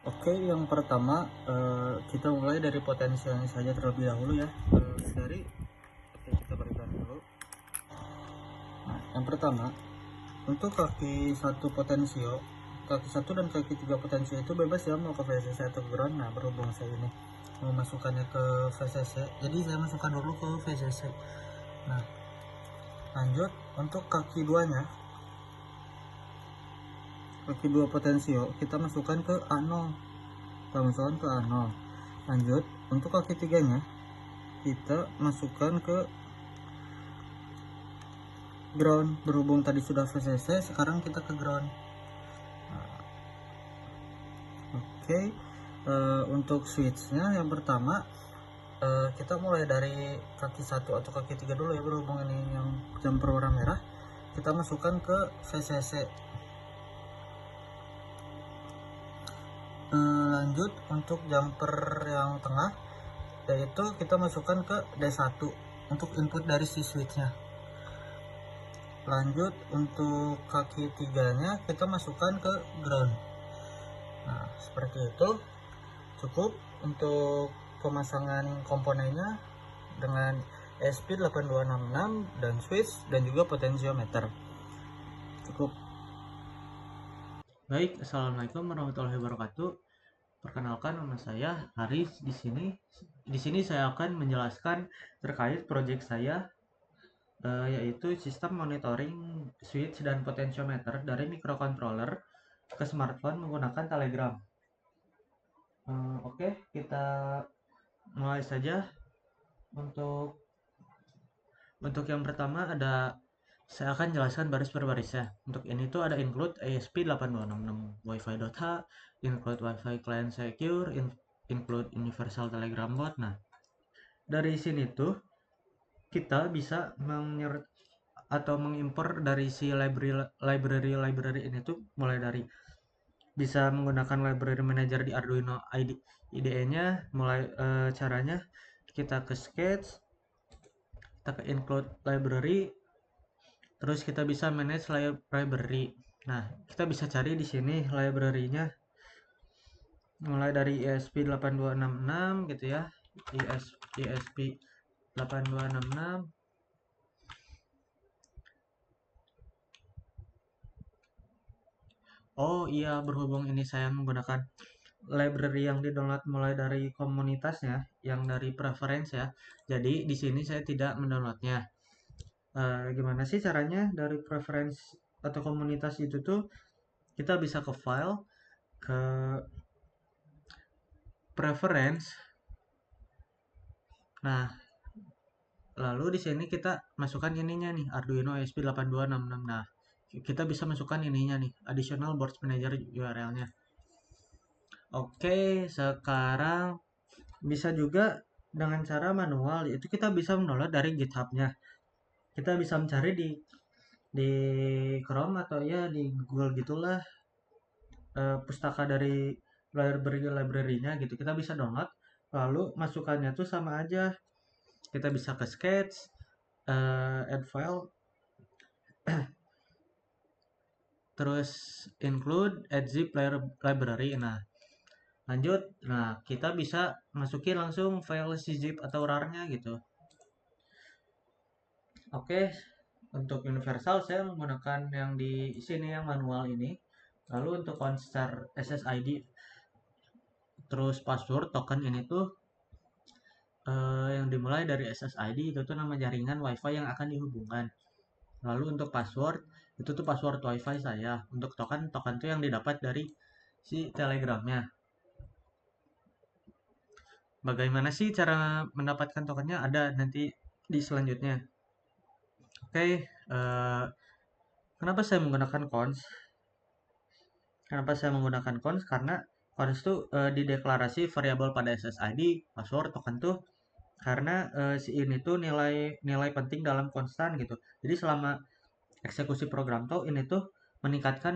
Oke, yang pertama kita mulai dari potensialnya saja terlebih dahulu ya. Oke, kita berikan dulu. Nah, yang pertama untuk kaki satu potensio, kaki satu dan kaki tiga potensio itu bebas ya mau ke VCC atau ke ground. Nah, berhubung saya ini mau masukkannya ke VCC, jadi saya masukkan dulu ke VCC. Nah, lanjut untuk kaki duanya, kaki dua potensio kita masukkan ke A0, kita masukkan ke A0. Lanjut untuk kaki tiganya kita masukkan ke ground. Berhubung tadi sudah VCC, sekarang kita ke ground. Oke, untuk switchnya yang pertama kita mulai dari kaki satu atau kaki tiga dulu ya, berhubung ini yang jumper warna merah. Kita masukkan ke VCC. Lanjut untuk jumper yang tengah, yaitu kita masukkan ke D1 untuk input dari si switchnya. Lanjut untuk kaki tiganya kita masukkan ke ground. Nah, seperti itu cukup untuk pemasangan komponennya dengan ESP8266 dan switch dan juga potentiometer. Cukup. Baik, assalamualaikum warahmatullahi wabarakatuh. Perkenalkan, nama saya Haris. Di sini saya akan menjelaskan terkait proyek saya, yaitu sistem monitoring switch dan potentiometer dari microcontroller ke smartphone menggunakan Telegram. Oke, kita mulai saja. Untuk yang pertama saya akan jelaskan baris per baris ya. Untuk ini tuh ada include ASP8266 Wi-Fi.h, include Wi-Fi client secure, include universal telegram bot. Nah, dari sini tuh kita bisa mengimpor dari si library ini tuh, mulai dari bisa menggunakan library manager di Arduino IDE-nya. Caranya kita ke sketch, kita ke include library, terus kita bisa manage library. Nah, kita bisa cari di sini library-nya mulai dari ESP8266 gitu ya. ESP8266. Oh iya, berhubung ini saya menggunakan library yang di-download mulai dari komunitasnya, yang dari preference ya. Jadi di sini saya tidak mendownloadnya. Gimana sih caranya dari preference atau komunitas itu tuh? Kita bisa ke file, ke preference. Nah, lalu di sini kita masukkan ininya nih, Arduino ESP8266. Nah, kita bisa masukkan ininya nih, additional board manager URL-nya. Oke, sekarang bisa juga dengan cara manual, yaitu kita bisa mendownload dari GitHub-nya. Kita bisa mencari di Chrome atau ya di Google gitulah, pustaka dari library-nya gitu. Kita bisa download, lalu masukannya tuh sama aja. Kita bisa ke sketch, add file, terus include add zip library. Nah, lanjut. Nah, kita bisa masukin langsung file zip atau rar-nya gitu. Oke, untuk universal saya menggunakan yang di sini yang manual ini. Lalu untuk konser SSID terus password token ini tuh, yang dimulai dari SSID itu tuh nama jaringan WiFi yang akan dihubungkan. Lalu untuk password itu tuh password WiFi saya. Untuk token tuh yang didapat dari si Telegramnya. Bagaimana sih cara mendapatkan tokennya? Ada nanti di selanjutnya. Oke, kenapa saya menggunakan cons? Kenapa saya menggunakan cons? Karena cons tuh dideklarasi variabel pada SSID, password, token tuh, karena si ini tuh nilai penting dalam konstan gitu. Jadi selama eksekusi program tuh ini tuh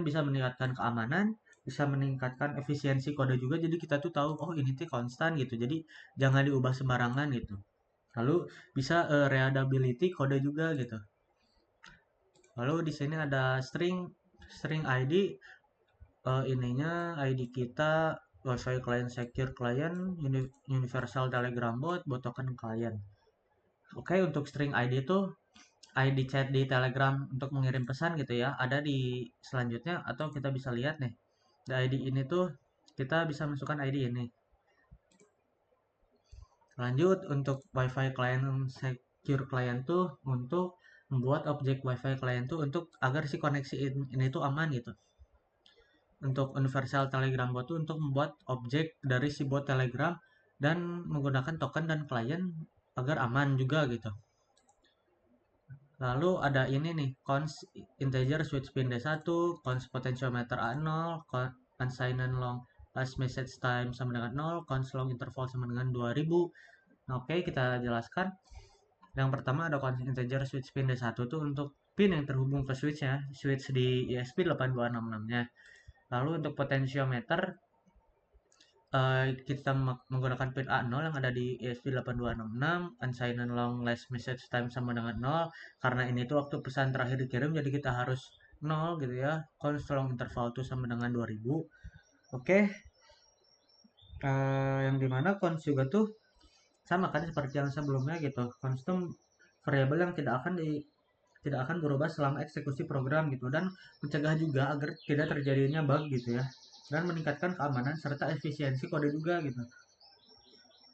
bisa meningkatkan keamanan, bisa meningkatkan efisiensi kode juga. Jadi kita tuh tahu oh ini tuh konstan gitu. Jadi jangan diubah sembarangan gitu. Lalu bisa readability kode juga gitu. Lalu di sini ada string ID, ininya ID kita Wi-Fi client, secure client, universal telegram bot token client. Oke, untuk string ID itu ID chat di Telegram untuk mengirim pesan gitu ya, ada di selanjutnya atau kita bisa lihat nih. Di ID ini tuh kita bisa masukkan ID ini. Lanjut untuk Wi-Fi client secure client tuh untuk membuat objek Wi-Fi client tuh untuk agar si koneksi ini tuh aman gitu. Untuk universal telegram bot tuh untuk membuat objek dari si bot Telegram dan menggunakan token dan klien agar aman juga gitu. Lalu ada ini nih, cons integer switch pin D1, cons potentiometer A0, unsigned long last message time sama dengan 0, cons long interval sama dengan 2000. Oke, kita jelaskan. Yang pertama ada cons integer switch pin D1 tuh untuk pin yang terhubung ke switch ya, switch di ESP8266-nya. Lalu untuk potentiometer kita menggunakan pin A0 yang ada di ESP8266, unsigned long last message time sama dengan 0, karena ini tuh waktu pesan terakhir dikirim jadi kita harus 0 gitu ya. Const long interval tuh sama dengan 2000. Oke, yang dimana const juga tuh sama kan seperti yang sebelumnya gitu. Const itu variabel yang tidak akan berubah selama eksekusi program gitu, dan mencegah juga agar tidak terjadinya bug gitu ya, dan meningkatkan keamanan serta efisiensi kode juga gitu.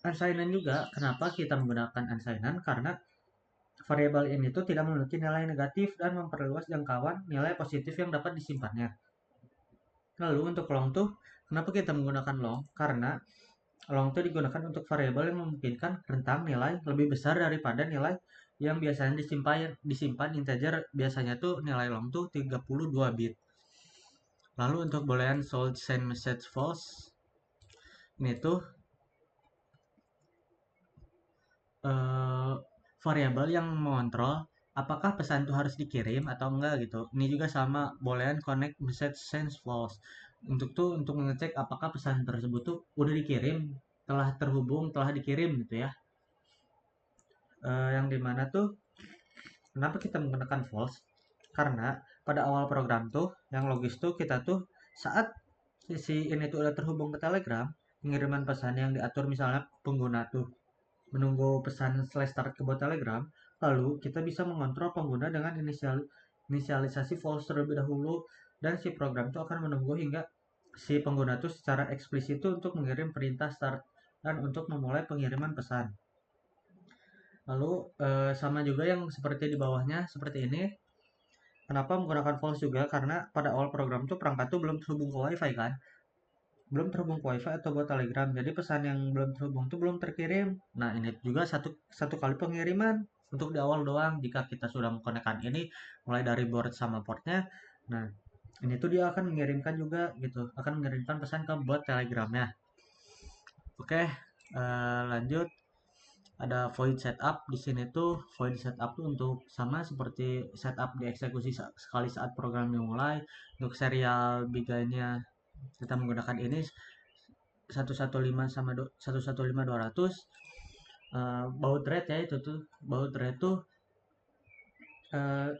Unsigned juga, kenapa kita menggunakan unsigned? Karena variabel ini tuh tidak memiliki nilai negatif dan memperluas jangkauan nilai positif yang dapat disimpannya. Lalu untuk long tuh, kenapa kita menggunakan long? Karena long tuh digunakan untuk variabel yang memungkinkan rentang nilai lebih besar daripada nilai yang biasanya disimpan integer. Biasanya tuh nilai long tuh 32 bit. Lalu untuk boolean sold send message false, ini tuh eh, variabel yang mengontrol apakah pesan itu harus dikirim atau enggak gitu. Ini juga sama boolean connect message send false. Untuk mengecek apakah pesan tersebut tuh udah dikirim, telah terhubung, telah dikirim gitu ya. Yang dimana tuh kenapa kita menggunakan false? Karena pada awal program tuh yang logis tuh kita tuh saat si ini tuh udah terhubung ke Telegram, pengiriman pesan yang diatur misalnya pengguna tuh menunggu pesan slash start ke bot Telegram, lalu kita bisa mengontrol pengguna dengan inisialisasi false terlebih dahulu, dan si program itu akan menunggu hingga si pengguna itu secara eksplisit itu untuk mengirim perintah start dan untuk memulai pengiriman pesan. Lalu sama juga yang seperti di bawahnya seperti ini. Kenapa menggunakan false juga? Karena pada awal program tuh perangkat tuh belum terhubung ke WiFi kan, belum terhubung ke WiFi atau buat Telegram. Jadi pesan yang belum terhubung itu belum terkirim. Nah, ini juga satu kali pengiriman untuk di awal doang. Jika kita sudah mengkonekkan ini mulai dari board sama portnya, nah ini tuh dia akan mengirimkan juga gitu, akan mengirimkan pesan ke bot Telegramnya. Oke, lanjut. Ada void setup di sini tuh. Void setup tuh untuk sama seperti setup dieksekusi sekali saat program dimulai. Untuk serial biganya kita menggunakan ini 115 sama 115200. Baud rate ya, itu tuh baud rate tuh uh,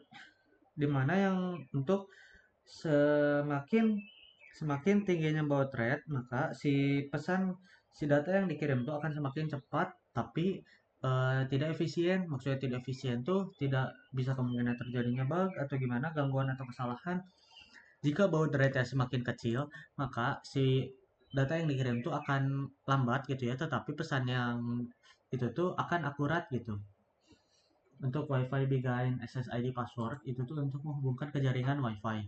dimana yang untuk semakin semakin tingginya baud rate, maka si data yang dikirim tuh akan semakin cepat, tapi tidak efisien. Maksudnya tidak efisien tuh tidak bisa kemungkinan terjadinya bug atau gimana, gangguan atau kesalahan. Jika baud rate semakin kecil, maka si data yang dikirim tuh akan lambat gitu ya, tetapi pesan yang itu tuh akan akurat gitu. Untuk WiFi Begain SSID password itu tuh untuk menghubungkan ke jaringan WiFi.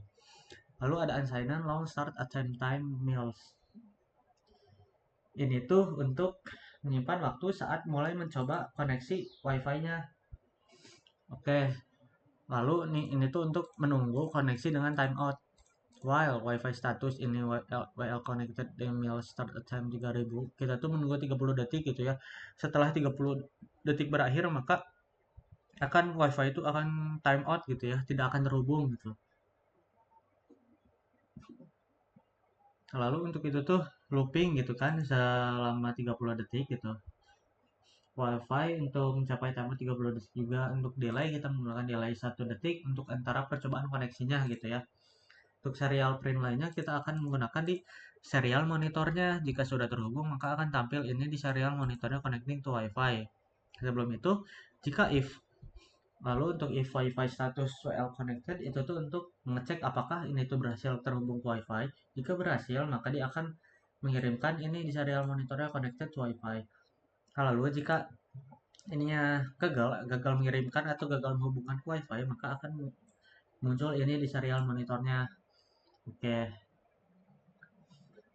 Lalu ada unsigned long start at same time meals. Ini tuh untuk menyimpan waktu saat mulai mencoba koneksi WiFi-nya. Oke, lalu ini tuh untuk menunggu koneksi dengan timeout. While WiFi status ini WL connected email start at time 3000, kita tuh menunggu 30 detik gitu ya. Setelah 30 detik berakhir, maka WiFi itu akan timeout gitu ya, tidak akan terhubung gitu. Lalu untuk itu tuh looping gitu kan selama 30 detik gitu. WiFi untuk mencapai timer 30 detik juga. Untuk delay kita menggunakan delay 1 detik untuk antara percobaan koneksinya gitu ya. Untuk serial print lainnya kita akan menggunakan di serial monitornya. Jika sudah terhubung, maka akan tampil ini di serial monitornya connecting to Wi-Fi. Sebelum itu, jika if, lalu untuk if Wi-Fi status WL connected, itu tuh untuk mengecek apakah ini tuh berhasil terhubung ke Wi-Fi. Jika berhasil, maka dia akan mengirimkan ini di serial monitornya connected to Wi-Fi. Lalu jika ininya gagal mengirimkan atau gagal menghubungkan ke Wi-Fi, maka akan muncul ini di serial monitornya. Oke.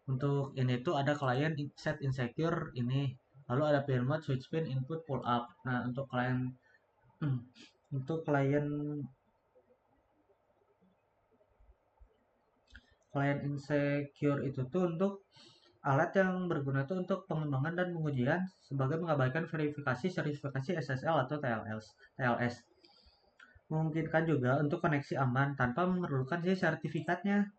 Untuk ini tuh ada client set insecure ini, lalu ada pin mode switch pin input pull up. Nah, untuk klien untuk klien insecure itu tuh untuk alat yang berguna tuh untuk pengembangan dan pengujian sebagai mengabaikan verifikasi sertifikasi SSL atau TLS. Memungkinkan juga untuk koneksi aman tanpa memerlukan si sertifikatnya,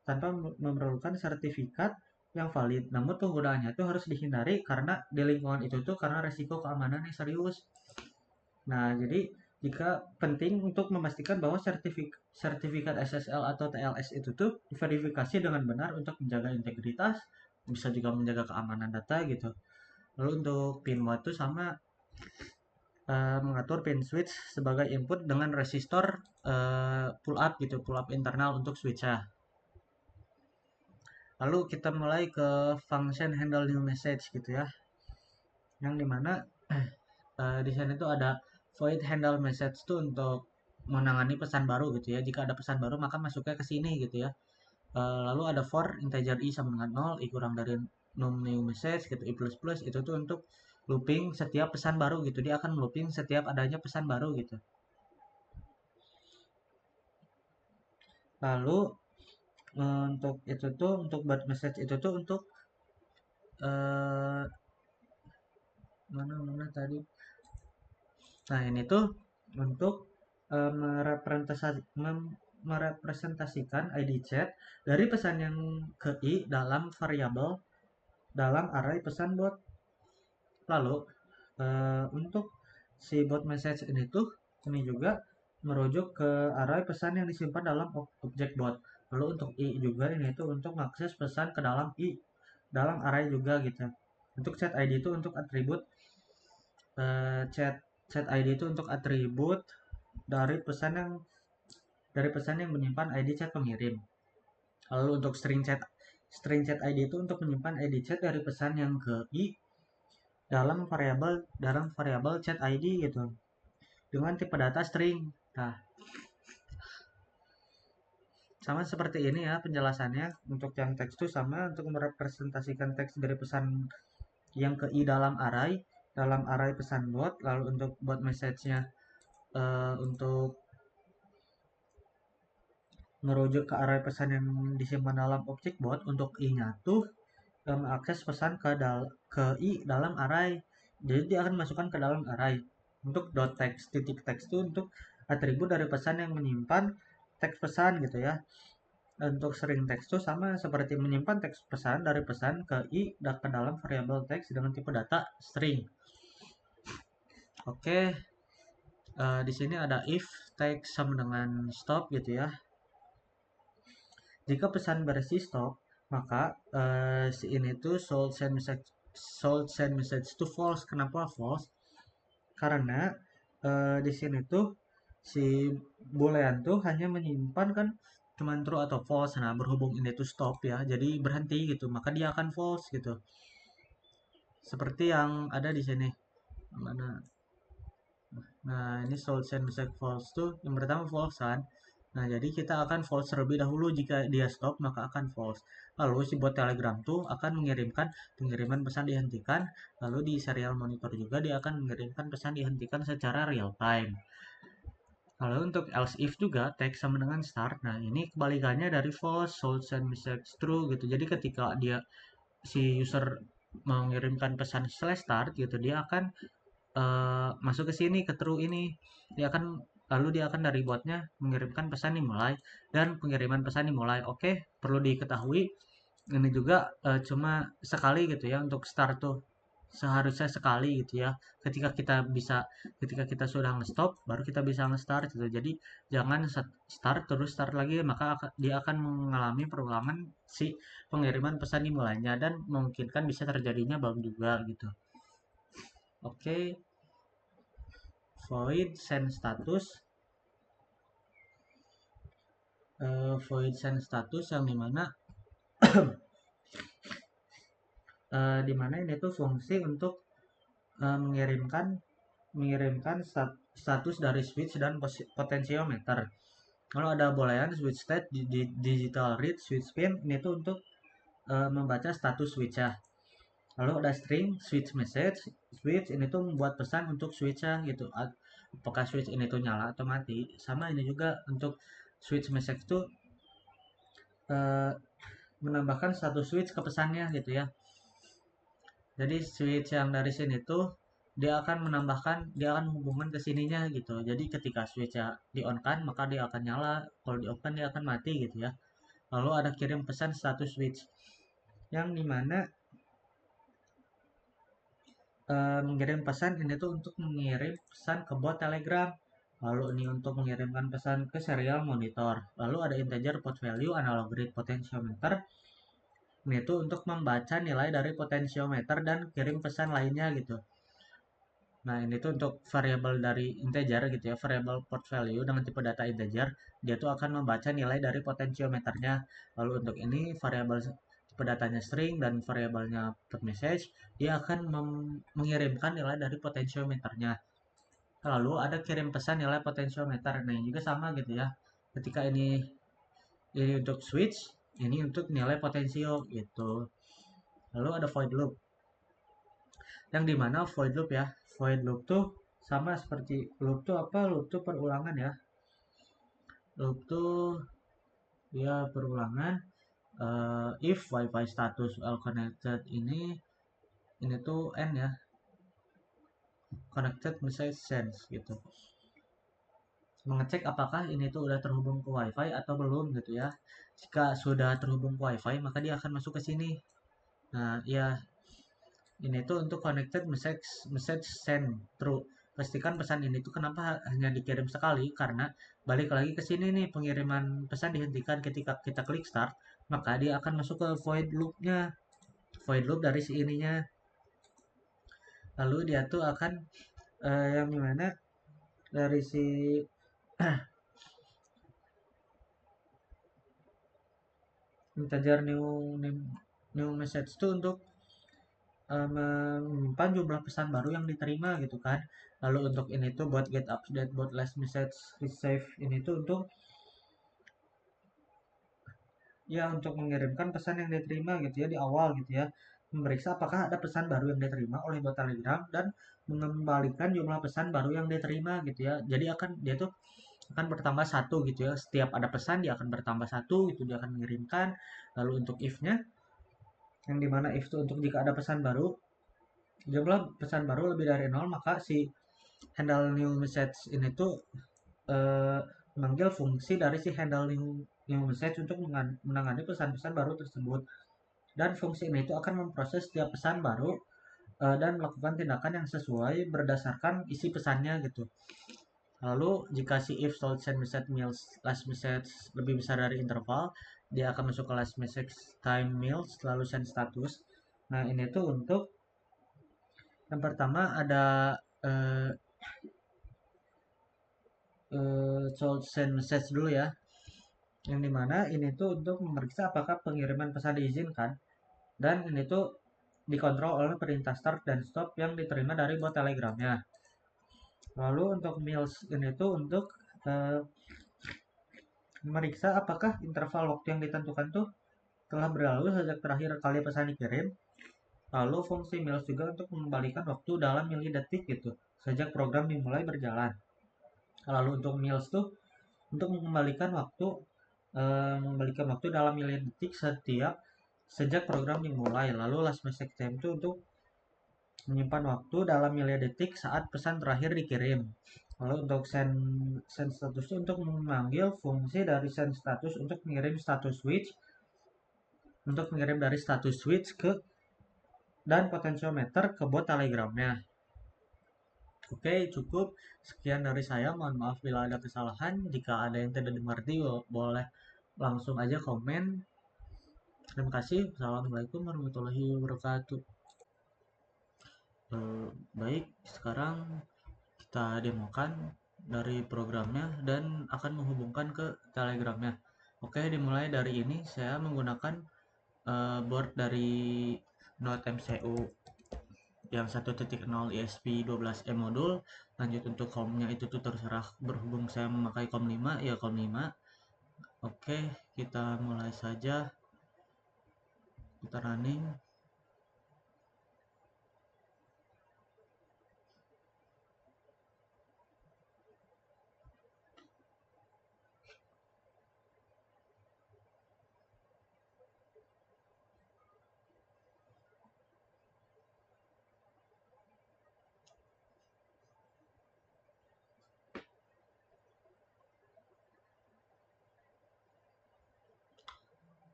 tanpa memerlukan sertifikat yang valid. Namun penggunaannya itu harus dihindari karena di lingkungan itu tuh karena resiko keamanan yang serius. Nah, jadi jika penting untuk memastikan bahwa sertifikat SSL atau TLS itu tuh diverifikasi dengan benar untuk menjaga integritas, bisa juga menjaga keamanan data gitu. Lalu untuk pin mode itu sama, mengatur pin switch sebagai input dengan resistor pull up gitu, pull up internal untuk switch-nya. Lalu kita mulai ke function handle new message gitu ya, yang dimana di sana itu ada void handle message tuh untuk menangani pesan baru gitu ya. Jika ada pesan baru maka masuknya ke sini gitu ya. Lalu ada for integer i sama dengan 0, i kurang dari num new message gitu, i plus plus itu tuh untuk looping setiap pesan baru gitu. Dia akan looping setiap adanya pesan baru gitu. Lalu untuk itu tuh untuk buat message itu tuh untuk uh, mana tadi. Nah, ini tuh untuk merepresentasikan ID chat dari pesan yang ke i dalam variabel dalam array pesan bot. Lalu untuk si bot message ini tuh ini juga merujuk ke array pesan yang disimpan dalam objek bot. Lalu untuk i juga ini tuh untuk mengakses pesan ke dalam i dalam array juga gitu. Untuk chat ID itu untuk atribut chat ID itu untuk atribut dari pesan yang menyimpan ID chat pengirim. Lalu untuk string chat ID itu untuk menyimpan ID chat dari pesan yang ke i dalam variabel chat ID gitu dengan tipe data string. Nah, sama seperti ini ya penjelasannya. Untuk yang teks itu sama untuk merepresentasikan teks dari pesan yang ke i dalam array pesan bot. Lalu untuk bot message-nya untuk merujuk ke array pesan yang disimpan dalam objek bot. Untuk i-nya tuh mengakses pesan ke i dalam array. Jadi dia akan masukkan ke dalam array. Untuk .text titik text itu untuk atribut dari pesan yang menyimpan teks pesan gitu ya. Untuk string text itu sama seperti menyimpan teks pesan dari pesan ke i ke dalam variabel teks dengan tipe data string. Oke, di sini ada if text sama dengan stop gitu ya. Jika pesan berisi stop, maka si ini tuh should send message to false. Kenapa false? Karena di sini tuh si boolean tuh hanya menyimpan kan cuman true atau false. Nah, berhubung ini tuh stop ya, jadi berhenti gitu, maka dia akan false gitu. Seperti yang ada di sini. Mana? Nah, ini should send message false tuh yang pertama false kan. Nah, jadi kita akan false terlebih dahulu. Jika dia stop, maka akan false. Lalu si bot Telegram tuh akan mengirimkan pengiriman pesan dihentikan. Lalu di serial monitor juga dia akan mengirimkan pesan dihentikan secara real time. Lalu untuk else if juga text sama dengan start. Nah, ini kebalikannya dari false, should send message true gitu. Jadi ketika si user mengirimkan pesan slash start gitu, dia akan masuk ke sini ke true ini. Lalu dia akan dari botnya mengirimkan pesan dimulai dan pengiriman pesan dimulai. Oke, perlu diketahui ini juga cuma sekali gitu ya untuk start tuh. seharusnya sekali gitu ya. Ketika kita sudah nge-stop baru kita bisa nge-start gitu. Jadi jangan start terus start lagi, maka dia akan mengalami perulangan si pengiriman pesan dimulainya dan memungkinkan bisa terjadinya bug juga gitu. Oke, void send status. Void send status yang dimana ini tuh fungsi untuk mengirimkan status dari switch dan potensiometer. Kalau ada boolean switch state di digital read switch pin, ini tuh untuk membaca status switch ya. Lalu ada string switch message, switch ini tuh membuat pesan untuk switch ya gitu. Apakah switch ini tuh nyala atau mati. Sama ini juga untuk switch message tuh menambahkan status switch ke pesannya gitu ya. Jadi switch yang dari sini tuh dia akan menghubungkan ke sininya gitu. Jadi ketika switch-nya di on kan maka dia akan nyala, kalau di off kan dia akan mati gitu ya. Lalu ada kirim pesan status switch yang dimana mengirim pesan ini tuh untuk mengirim pesan ke bot Telegram. Lalu ini untuk mengirimkan pesan ke serial monitor. Lalu ada integer port value analog read potentiometer. Ini tuh untuk membaca nilai dari potentiometer dan kirim pesan lainnya gitu. Nah, ini tuh untuk variabel dari integer gitu ya, variabel port value dengan tipe data integer, dia tuh akan membaca nilai dari potentiometernya. Lalu untuk ini variabel tipe datanya string dan variabelnya put message, dia akan mengirimkan nilai dari potentiometernya. Lalu ada kirim pesan nilai potentiometer. Nah, ini juga sama gitu ya. Ketika ini untuk switch, ini untuk nilai potensio gitu. Lalu ada void loop. Yang dimana void loop ya, void loop tuh sama seperti loop tuh apa, loop tuh perulangan ya, loop tuh ya perulangan. If wifi status well connected, ini tuh n ya, connected message sends gitu, mengecek apakah ini tuh udah terhubung ke wifi atau belum gitu ya. Jika sudah terhubung ke wifi maka dia akan masuk ke sini. Nah ya, ini tuh untuk connected message send true. Pastikan pesan ini tuh kenapa hanya dikirim sekali, karena balik lagi ke sini nih, pengiriman pesan dihentikan ketika kita klik start, maka dia akan masuk ke void loop dari si ininya. Lalu dia tuh akan yang gimana dari si integer new message tuh untuk menyimpan jumlah pesan baru yang diterima gitu kan. Lalu untuk ini tuh buat get update, buat last message receive, ini tuh untuk ya untuk mengirimkan pesan yang diterima gitu ya di awal gitu ya. Memeriksa apakah ada pesan baru yang diterima oleh bot Telegram dan mengembalikan jumlah pesan baru yang diterima gitu ya. Jadi dia tuh akan bertambah satu gitu ya. Setiap ada pesan dia akan bertambah satu, itu dia akan mengirimkan. Lalu untuk if-nya, yang dimana if itu untuk jika ada pesan baru, jumlah pesan baru lebih dari 0, maka si handle new message ini tuh memanggil fungsi dari si handle new message untuk menangani pesan-pesan baru tersebut. Dan fungsi ini itu akan memproses setiap pesan baru dan melakukan tindakan yang sesuai berdasarkan isi pesannya gitu. Lalu jika si if told send message meals last message lebih besar dari interval, dia akan masuk ke last message time meals lalu send status. Nah, ini tuh untuk yang pertama ada uh, send message dulu ya, yang dimana ini tuh untuk memeriksa apakah pengiriman pesan diizinkan, dan ini tuh dikontrol oleh perintah start dan stop yang diterima dari bot Telegramnya. Lalu untuk meals ini tuh untuk memeriksa apakah interval waktu yang ditentukan tuh telah berlalu sejak terakhir kali pesan dikirim. Lalu fungsi meals juga untuk mengembalikan waktu dalam milidetik gitu sejak program dimulai berjalan. Lalu untuk meals tuh untuk mengembalikan waktu dalam milidetik sejak program dimulai. Lalu last message time itu untuk menyimpan waktu dalam milidetik saat pesan terakhir dikirim. Lalu untuk send status itu untuk memanggil fungsi dari send status untuk mengirim status switch, untuk mengirim dari status switch ke dan potentiometer ke bot telegramnya. Oke, cukup sekian dari saya. Mohon maaf bila ada kesalahan. Jika ada yang tidak dimengerti, boleh langsung aja komen. Terima kasih. Assalamualaikum warahmatullahi wabarakatuh. Baik, sekarang kita demokan dari programnya dan akan menghubungkan ke telegramnya. Oke, dimulai dari ini saya menggunakan board dari Node MCU yang 1.0 ESP12E modul. Lanjut untuk COM-nya itu tuh terserah, berhubung saya memakai COM 5 ya COM 5. Oke, kita mulai saja. Kita running.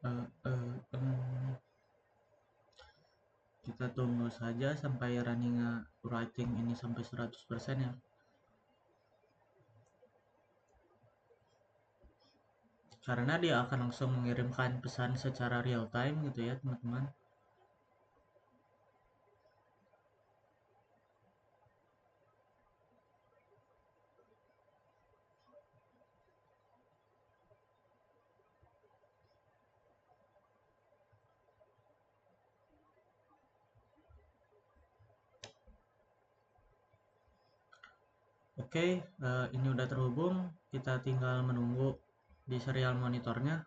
Eh, eh, em, kita tunggu saja sampai running writing ini sampai 100% ya. Karena dia akan langsung mengirimkan pesan secara real time gitu ya, teman-teman. Oke, ini udah terhubung. Kita tinggal menunggu di serial monitornya.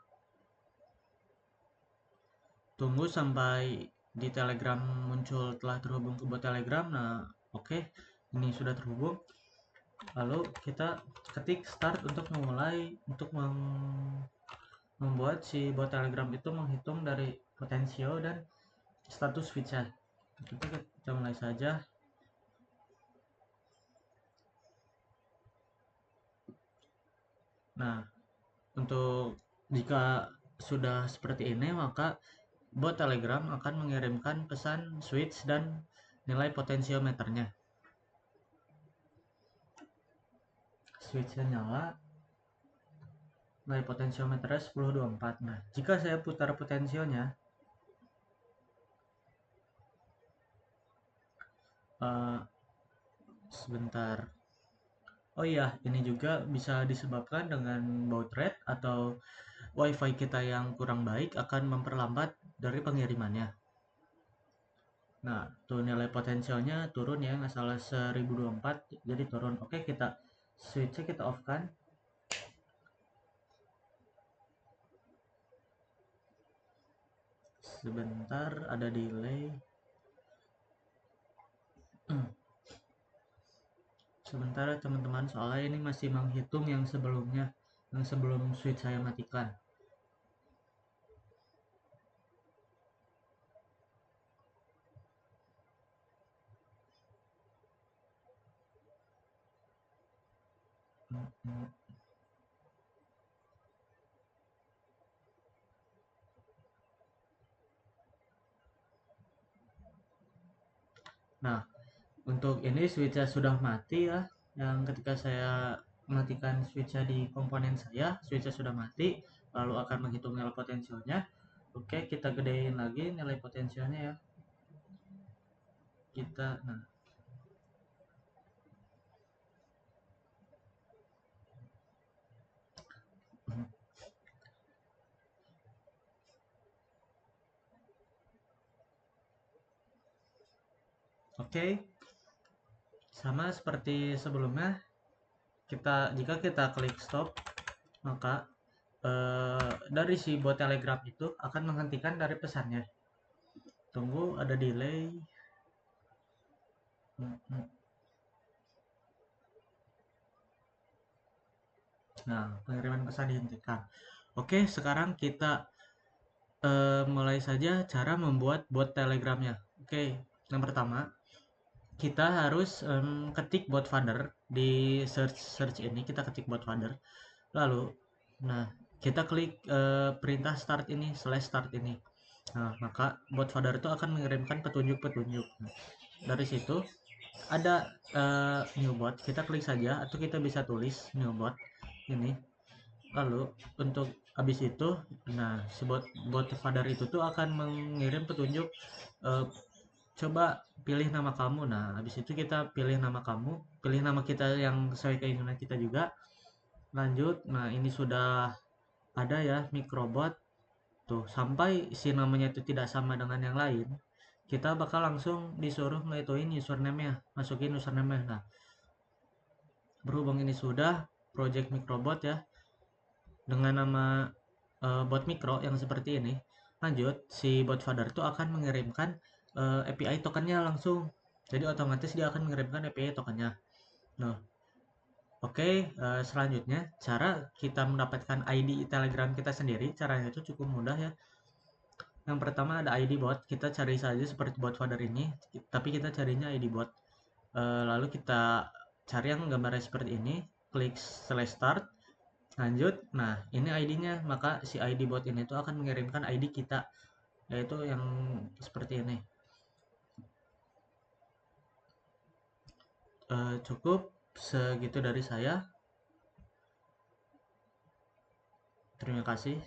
Tunggu sampai di Telegram muncul telah terhubung ke bot Telegram. Nah, oke, ini sudah terhubung. Lalu kita ketik start untuk memulai untuk membuat si bot Telegram itu menghitung dari potensio dan status switch-nya. Kita mulai saja. Nah, untuk jika sudah seperti ini, maka bot Telegram akan mengirimkan pesan switch dan nilai potensiometernya. Switchnya nyala, nilai potensiometernya 1024. Nah, jika saya putar potensionya, sebentar. Oh iya, ini juga bisa disebabkan dengan baud rate atau WiFi kita yang kurang baik akan memperlambat dari pengirimannya. Nah, tuh nilai potensialnya turun ya, nggak salah 1024, jadi turun. Oke, kita switch-nya kita off kan. Sebentar, ada delay. Sebentar ya teman-teman, soalnya ini masih menghitung yang sebelumnya, yang sebelum switch saya matikan. Nah, untuk ini switch-nya sudah mati ya. Yang ketika saya matikan switch-nya di komponen saya, switch-nya sudah mati, lalu akan menghitung nilai potensialnya. Oke, kita gedein lagi nilai potensialnya ya. Nah, oke, sama seperti sebelumnya, jika kita klik stop, maka dari si bot Telegram itu akan menghentikan dari pesannya. Tunggu, ada delay. Nah, pengiriman pesan dihentikan. Oke, sekarang kita mulai saja cara membuat bot Telegramnya. Oke, yang pertama kita harus ketik bot father di search ini, kita ketik bot father. Lalu, nah kita klik perintah start ini, slash start ini. Nah, maka bot fodder itu akan mengirimkan petunjuk-petunjuk. Nah, dari situ ada new bot, kita klik saja atau kita bisa tulis new bot ini. Lalu untuk habis itu, nah si bot fodder itu tuh akan mengirim petunjuk, eh, coba pilih nama kamu. Nah, habis itu kita pilih nama kamu, pilih nama kita yang sesuai keinginan kita juga. Lanjut, nah ini sudah ada ya microbot tuh, sampai si namanya itu tidak sama dengan yang lain, kita bakal langsung disuruh ngituin username-nya, masukin username-nya. Nah, berhubung ini sudah project microbot ya, dengan nama bot mikro yang seperti ini, lanjut si bot father itu akan mengirimkan API tokennya langsung. Jadi otomatis dia akan mengirimkan API tokennya. Nah, oke, selanjutnya cara kita mendapatkan ID Telegram kita sendiri, caranya itu cukup mudah ya. Yang pertama ada ID bot, kita cari saja seperti bot father ini, tapi kita carinya ID bot. Lalu kita cari yang gambarnya seperti ini, klik slash start, lanjut. Nah, ini ID-nya, maka si ID bot ini tuh akan mengirimkan ID kita, yaitu yang seperti ini. Cukup segitu dari saya. Terima kasih.